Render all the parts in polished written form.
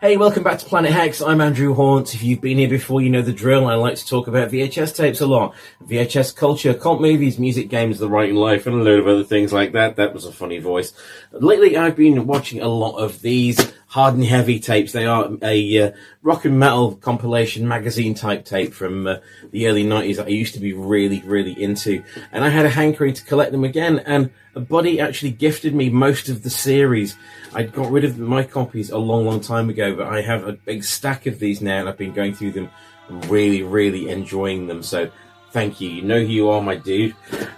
Hey, welcome back to Planet Hex. I'm Andrew Haunt. If you've been here before, you know the drill. I like to talk about VHS tapes a lot. VHS culture, cult movies, music, games, The Right in Life, and a load of other things like that. That was a funny voice. Lately, I've been watching a lot of these hard and heavy tapes. They are a rock and metal compilation magazine type tape from the early 90s that I used to be really, really into. And I had a hankering to collect them again, and a buddy actually gifted me most of the series. I got rid of my copies a long, long time ago, but I have a big stack of these now, and I've been going through them, really, really enjoying them. So thank you. You know who you are, my dude.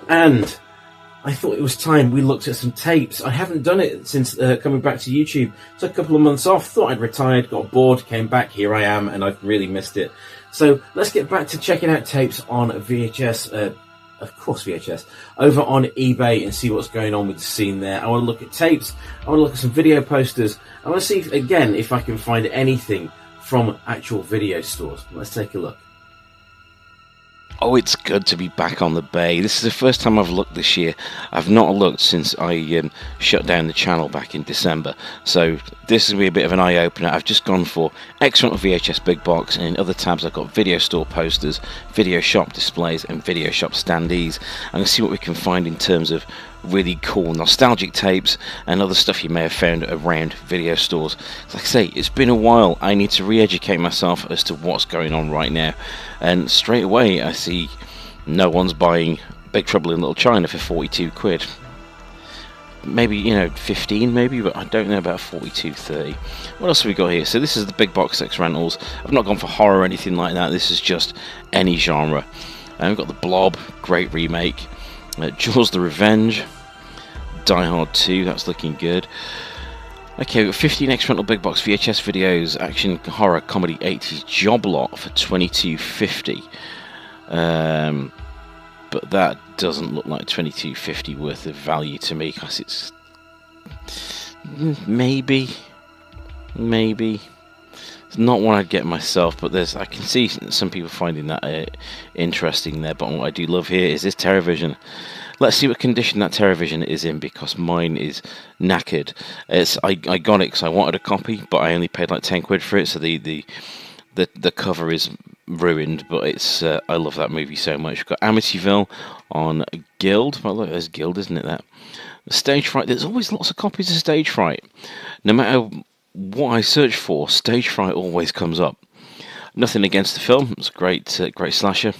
And I thought it was time we looked at some tapes. I haven't done it since coming back to YouTube. Took a couple of months off, thought I'd retired, got bored, came back, here I am, and I've really missed it. So let's get back to checking out tapes on VHS, of course VHS, over on eBay and see what's going on with the scene there. I want to look at tapes, I want to look at some video posters, I want to see, again, if I can find anything from actual video stores. Let's take a look. Oh, it's good to be back on the bay. This is the first time I've looked this year. I've not looked since I shut down the channel back in December. So this is going to be a bit of an eye-opener. I've just gone for excellent VHS big box, and in other tabs I've got video store posters, video shop displays, and video shop standees. I'm going to see what we can find in terms of really cool nostalgic tapes and other stuff you may have found around video stores. Like I say, it's been a while. I need to re-educate myself as to what's going on right now, and straight away I see no one's buying Big Trouble in Little China for 42 quid. Maybe, 15 maybe, but I don't know about 42, 30. What else have we got here? So this is the big box X rentals. I've not gone for horror or anything like that. This is just any genre. And we've got The Blob, great remake. Jaws the Revenge, Die Hard 2, that's looking good. Okay, we've got 15 X rental big box VHS videos, action, horror, comedy, 80s job lot for $22.50. But that doesn't look like $22.50 worth of value to me, because it's maybe it's not one I'd get myself, but I can see some people finding that interesting there. But what I do love here is this TerraVision. Let's see what condition that TerraVision is in, because mine is knackered. I got it because I wanted a copy, but I only paid like 10 quid for it, so the cover is ruined. But it's I love that movie so much. We've got Amityville on Guild. Well, look, there's Guild, isn't it? That Stage Fright. There's always lots of copies of Stage Fright. No matter what I search for, Stage Fright always comes up. Nothing against the film. It's a great slasher.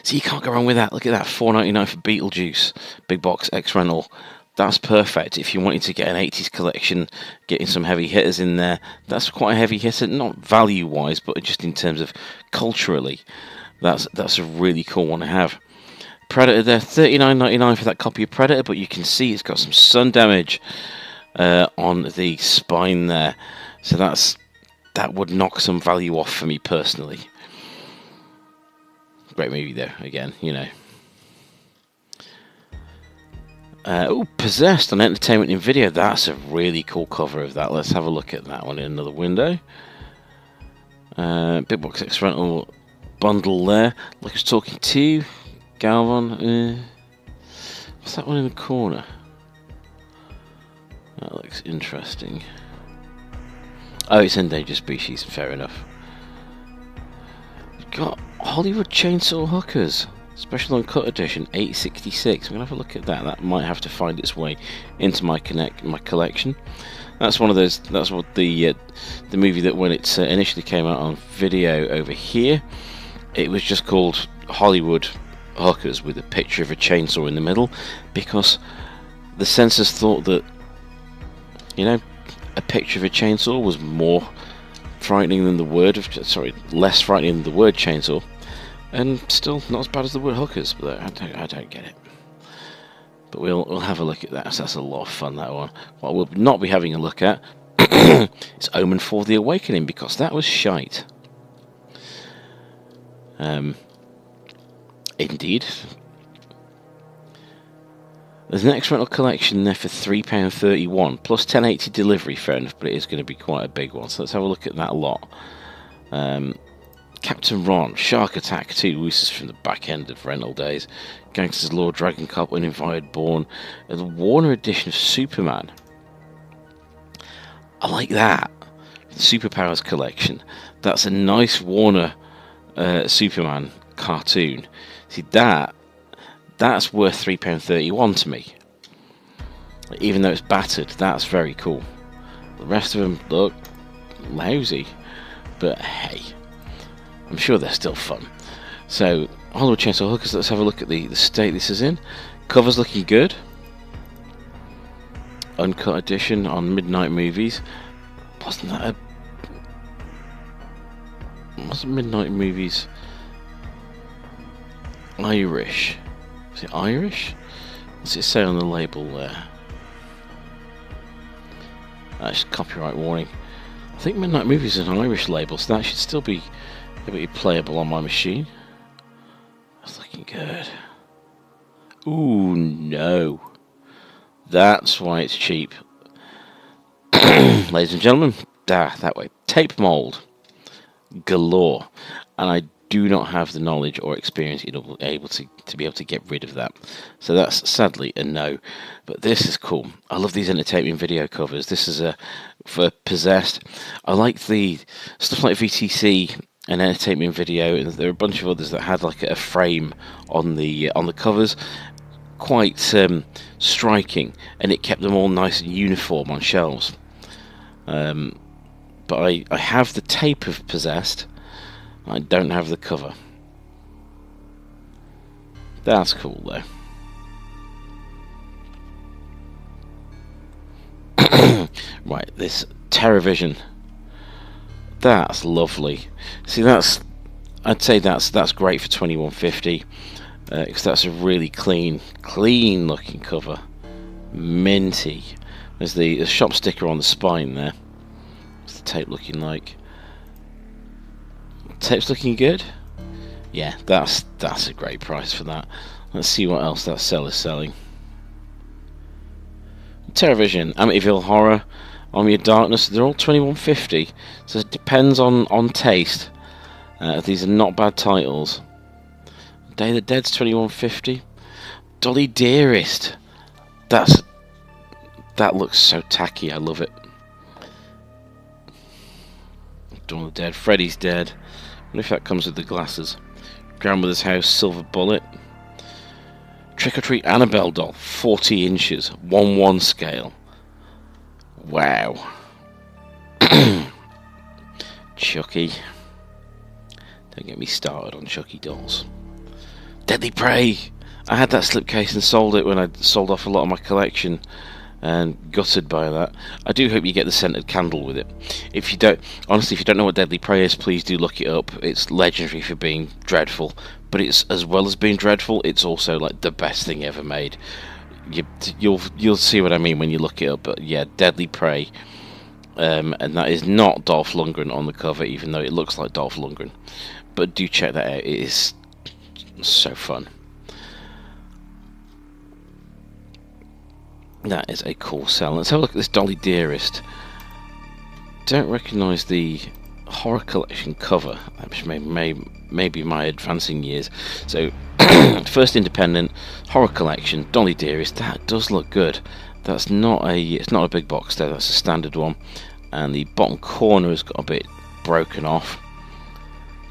So you can't go wrong with that. Look at that, $4.99 for Beetlejuice, big box X rental. That's perfect if you wanted to get an 80s collection, getting some heavy hitters in there. That's quite a heavy hitter, not value-wise, but just in terms of culturally. That's a really cool one to have. Predator there, $39.99 for that copy of Predator, but you can see it's got some sun damage on the spine there. So that would knock some value off for me personally. Great movie though, again, Possessed on Entertainment in Video. That's a really cool cover of that. Let's have a look at that one in another window. Big box X rental bundle there. Like I was talking to Galvan. What's that one in the corner? That looks interesting. Oh, it's Endangered Species. Fair enough. We've got Hollywood Chainsaw Hookers, special uncut edition, $8.66. I'm gonna have a look at that. That might have to find its way into my collection. That's one of those. That's what the movie that when it initially came out on video over here, it was just called Hollywood Hookers with a picture of a chainsaw in the middle, because the censors thought that a picture of a chainsaw was more frightening than the word of less frightening than the word chainsaw, and still not as bad as the word hookers. But I don't get it. But we'll have a look at that. So that's a lot of fun, that one. What we'll not be having a look at is Omen 4: The Awakening, because that was shite. Indeed. There's an X rental collection there for £3.31 plus 1080 delivery, fair enough, but it is going to be quite a big one. So let's have a look at that lot. Captain Ron, Shark Attack 2, this is from the back end of rental days. Gangsters Law, Dragon Cop, Uninvited Born, and the Warner edition of Superman. I like that. Superpowers collection. That's a nice Warner Superman cartoon. See, that's worth £3.31 to me. Even though it's battered, that's very cool. The rest of them look lousy, but hey, I'm sure they're still fun. So, Hollywood Chainsaw Hookers, let's have a look at the state this is in. Cover's looking good. Uncut edition on Midnight Movies. Wasn't Midnight Movies Irish? Is it Irish? What's it say on the label there? That's copyright warning. I think Midnight Movies is an Irish label, so that should still be playable on my machine. That's looking good. Ooh, no. That's why it's cheap. Ladies and gentlemen, that way. Tape mold galore. And I do not have the knowledge or experience to be able to get rid of that. So that's sadly a no. But this is cool. I love these entertainment video covers. This is for Possessed. I like the stuff like VTC and entertainment video, and there are a bunch of others that had like a frame on the covers. Quite striking, and it kept them all nice and uniform on shelves. But I have the tape of Possessed. I don't have the cover. That's cool though. Right, this TerraVision. That's lovely. See, I'd say that's great for £21.50. Because that's a really clean looking cover. Minty. There's the shop sticker on the spine there. What's the tape looking like? Tape's looking good? Yeah, that's a great price for that. Let's see what else that seller's selling. TerraVision, Amityville Horror, Army of Darkness, they're all £21.50. So it depends on taste. These are not bad titles. Day of the Dead's £21.50. Dolly Dearest. That looks so tacky. I love it. Dawn of the Dead. Freddy's Dead. I wonder if that comes with the glasses. Grandmother's House. Silver Bullet. Trick or Treat Annabelle doll. 40 inches. 1:1 scale. Wow. Chucky. Don't get me started on Chucky dolls. Deadly Prey. I had that slipcase and sold it when I sold off a lot of my collection, and gutted by that. I do hope you get the scented candle with it. If you don't know what Deadly Prey is, please do look it up. It's legendary for being dreadful, but it's, as well as being dreadful, it's also like the best thing ever made. You'll see what I mean when you look it up. But yeah, Deadly Prey, and that is not Dolph Lundgren on the cover, even though it looks like Dolph Lundgren. But do check that out. It is so fun. That is a cool sell. Let's have a look at this Dolly Dearest. Don't recognise the horror collection cover, which may be my advancing years. So, first independent horror collection, Dolly Dearest. That does look good. It's not a big box there. That's a standard one, and the bottom corner has got a bit broken off.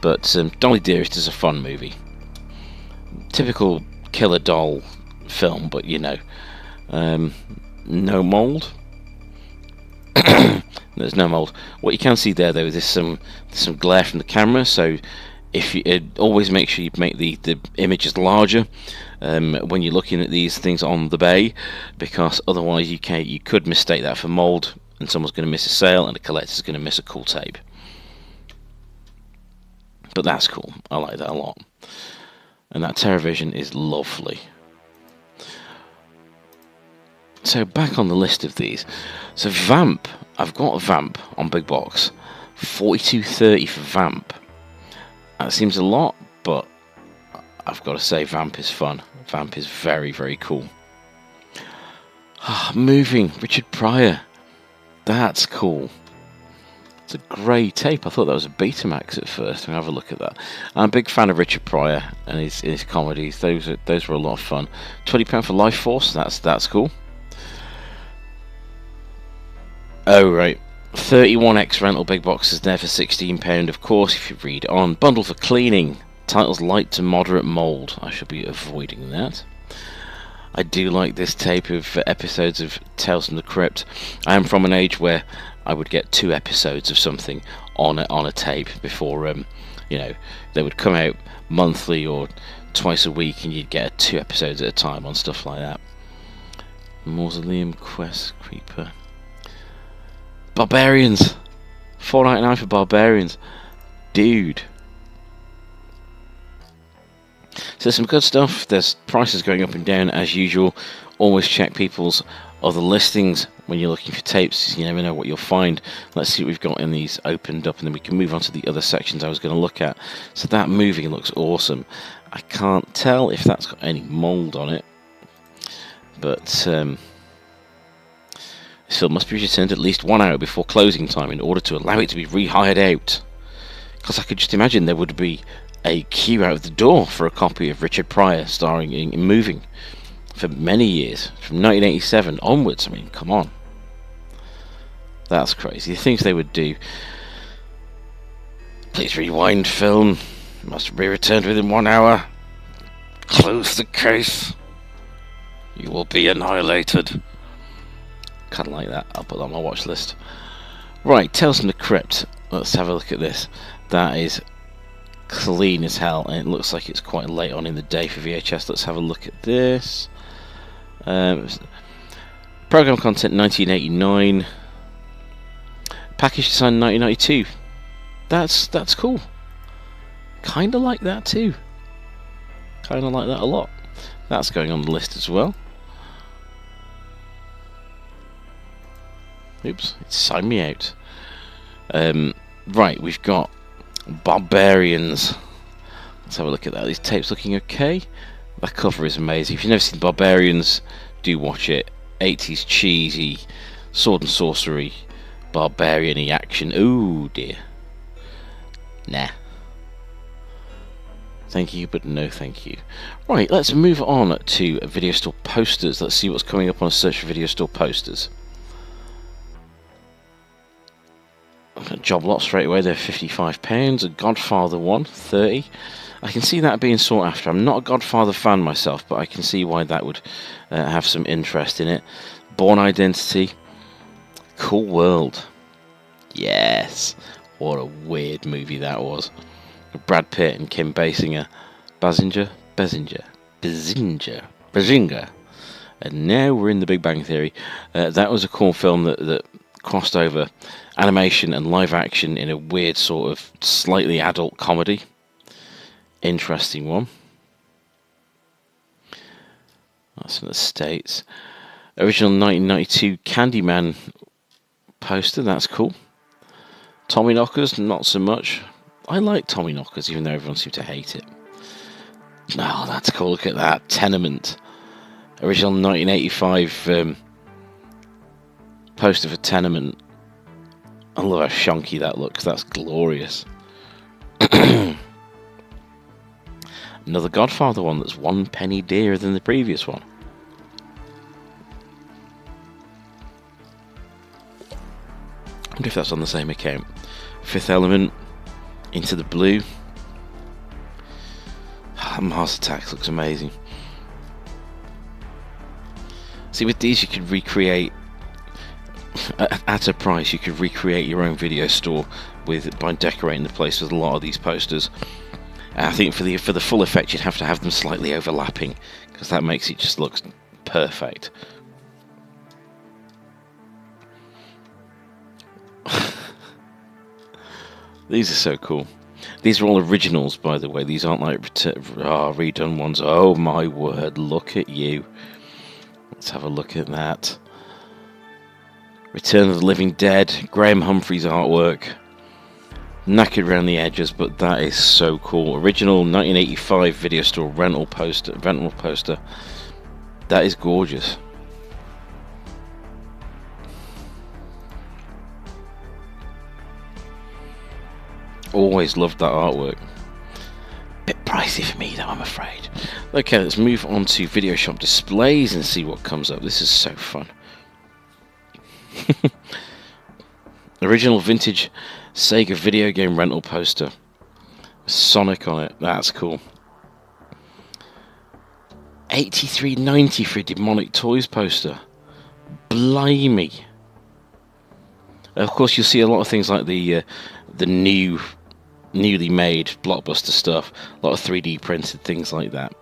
But Dolly Dearest is a fun movie. Typical killer doll film, but you know, no mold. There's no mold. What you can see there, though, is some glare from the camera. So, if you always make sure you make the images larger when you're looking at these things on the bay, because otherwise you could mistake that for mold, and someone's going to miss a sale, and a collector's going to miss a cool tape. But that's cool. I like that a lot. And that TerraVision is lovely. So back on the list of these. So Vamp. I've got a Vamp on Big Box. $42.30 for Vamp. That seems a lot, but I've got to say Vamp is fun. Vamp is very, very cool. Moving. Richard Pryor. That's cool. It's a grey tape. I thought that was a Betamax at first. I'll have a look at that. I'm a big fan of Richard Pryor and his comedies. Those were a lot of fun. £20 for Life Force. That's cool. Oh right, 31x rental big boxes there for £16. Of course, if you read on, bundle for cleaning. Titles light to moderate mould. I should be avoiding that. I do like this tape of episodes of Tales from the Crypt. I am from an age where I would get 2 episodes of something on a tape before, you know, they would come out monthly or twice a week, and you'd get 2 episodes at a time on stuff like that. Mausoleum Quest Creeper. Barbarians. $4.99 for Barbarians, dude. So some good stuff. There's prices going up and down as usual. Always check people's other listings when you're looking for tapes. You never know what you'll find. Let's see what we've got in these opened up, and then we can move on to the other sections I was going to look at. So that movie looks awesome. I can't tell if that's got any mould on it, but this film must be returned at least 1 hour before closing time in order to allow it to be rehired out. Because I could just imagine there would be a queue out of the door for a copy of Richard Pryor starring in Moving for many years, from 1987 onwards. I mean, come on. That's crazy. The things they would do. Please rewind film. Must be returned within 1 hour. Close the case. You will be annihilated. Kind of like that. I'll put that on my watch list. Right, Tales from the Crypt. Let's have a look at this. That is clean as hell, and it looks like it's quite late on in the day for VHS. Let's have a look at this. Program content 1989. Package design 1992. That's cool. Kinda like that too. Kinda like that a lot. That's going on the list as well. Oops, it's signed me out. Right, we've got Barbarians. Let's have a look at that. These tapes looking okay. That cover is amazing. If you've never seen Barbarians, do watch it. 80s cheesy, sword and sorcery, barbarian-y action. Ooh dear. Nah. Thank you, but no thank you. Right, let's move on to video store posters. Let's see what's coming up on a search for video store posters. Job lot straight away, they're £55. A Godfather one, £30. I can see that being sought after. I'm not a Godfather fan myself, but I can see why that would have some interest in it. Born Identity, Cool World. Yes, what a weird movie that was. Brad Pitt and Kim Basinger. Basinger. And now we're in The Big Bang Theory. That was a cool film that crossed over animation and live action in a weird sort of slightly adult comedy. Interesting one. That's in the States. Original 1992 Candyman poster, that's cool. Tommyknockers, not so much. I like Tommyknockers, even though everyone seems to hate it. Oh, that's cool, look at that. Tenement. Original 1985 poster for Tenement. I love how shonky that looks, that's glorious. Another Godfather one that's 1 penny dearer than the previous one. I wonder if that's on the same account. Fifth Element, Into the Blue. Mars Attacks looks amazing. See, with these you could recreate, at a price, you could recreate your own video store by decorating the place with a lot of these posters. And I think for the full effect, you'd have to have them slightly overlapping, because that makes it just look perfect. These are so cool. These are all originals, by the way. These aren't like redone ones. Oh my word, look at you. Let's have a look at that. Return of the Living Dead, Graham Humphrey's artwork. Knackered around the edges, but that is so cool. Original 1985 video store rental poster. That is gorgeous. Always loved that artwork. Bit pricey for me though, I'm afraid. Okay, let's move on to video shop displays and see what comes up. This is so fun. Original vintage Sega video game rental poster. Sonic on it. That's cool. $83.90 for a Demonic Toys poster. Blimey. Of course, you'll see a lot of things like the newly made Blockbuster stuff. A lot of 3D printed things like that,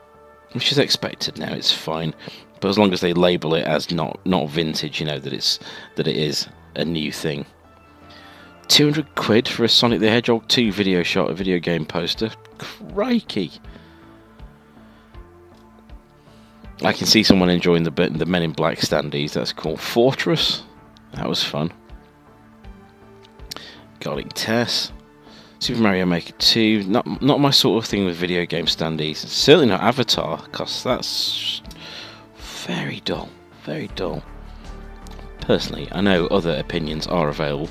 which is expected now. It's fine, but as long as they label it as not vintage, you know that it is a new thing. £200 for a Sonic the Hedgehog 2 video game poster. Crikey! I can see someone enjoying the Men in Black standees. That's cool. Fortress, that was fun. Garlic Tess, Super Mario Maker 2. Not my sort of thing with video game standees. Certainly not Avatar, because that's very dull. Very dull. Personally, I know other opinions are available.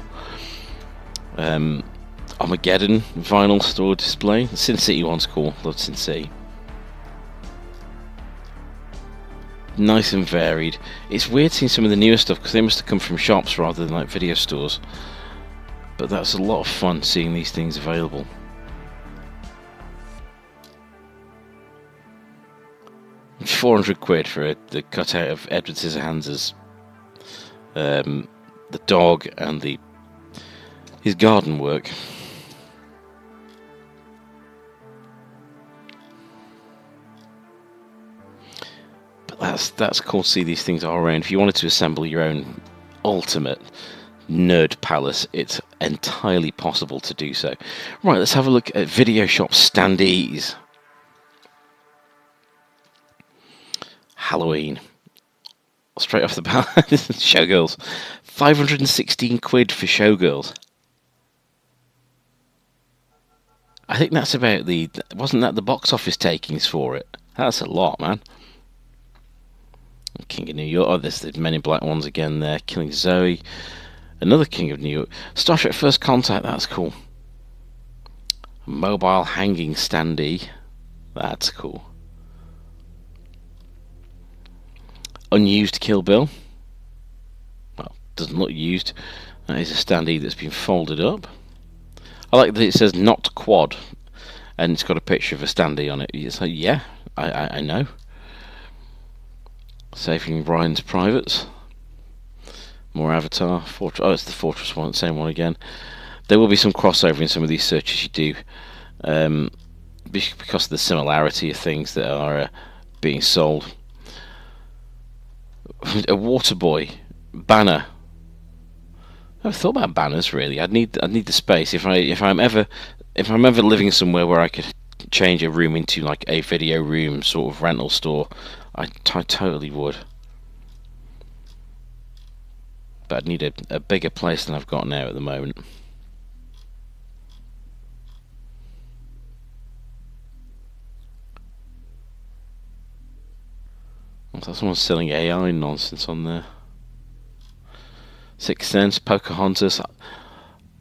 Armageddon vinyl store display. Sin City one's cool. Love Sin City. Nice and varied. It's weird seeing some of the newer stuff because they must have come from shops rather than like video stores. But that's a lot of fun seeing these things available. £400 for the cutout of Edward Scissorhands' the dog and his garden work. That's cool to see these things are around. If you wanted to assemble your own ultimate nerd palace, it's entirely possible to do so. Right, let's have a look at video shop standees. Halloween. Straight off the bat, Showgirls. £516 for Showgirls. I think that's about wasn't that the box office takings for it? That's a lot, man. King of New York. Oh, there's the Men in Black ones again there. Killing Zoe. Another King of New York. Star Trek First Contact. That's cool. Mobile hanging standee. That's cool. Unused Kill Bill. Well, doesn't look used. That is a standee that's been folded up. I like that it says not quad, and it's got a picture of a standee on it. It's like, yeah, I know. Saving Ryan's Privates. More Avatar. Fortress. Oh, it's the Fortress one, same one again. There will be some crossover in some of these searches you do, because of the similarity of things that are being sold. A Waterboy banner. I've thought about banners really. I'd need the space if I'm ever living somewhere where I could change a room into like a video room sort of rental store. I totally would. But I'd need a bigger place than I've got now at the moment. That's someone selling AI nonsense on there. Sixth Sense, Pocahontas,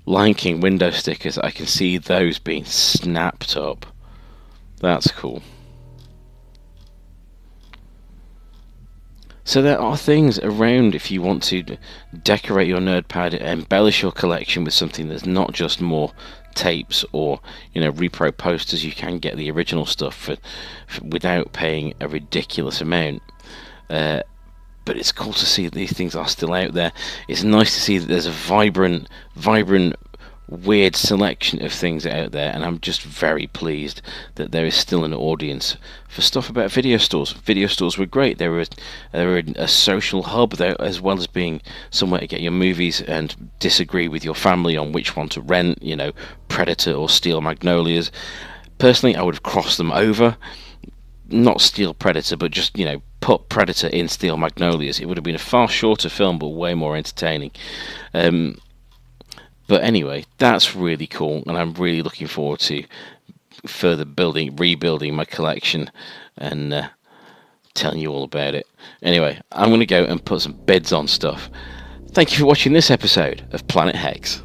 Lion King window stickers. I can see those being snapped up. That's cool. So there are things around if you want to decorate your nerdpad, embellish your collection with something that's not just more tapes or repro posters. You can get the original stuff for without paying a ridiculous amount. But it's cool to see that these things are still out there. It's nice to see that there's a vibrant, weird selection of things out there, and I'm just very pleased that there is still an audience for stuff about video stores. Video stores were great. They were a social hub there, as well as being somewhere to get your movies and disagree with your family on which one to rent, Predator or Steel Magnolias. Personally, I would have crossed them over. Not Steel Predator, but just, put Predator in Steel Magnolias. It would have been a far shorter film, but way more entertaining. But anyway, that's really cool, and I'm really looking forward to further rebuilding my collection, and telling you all about it. Anyway, I'm going to go and put some bids on stuff. Thank you for watching this episode of Planet Hex.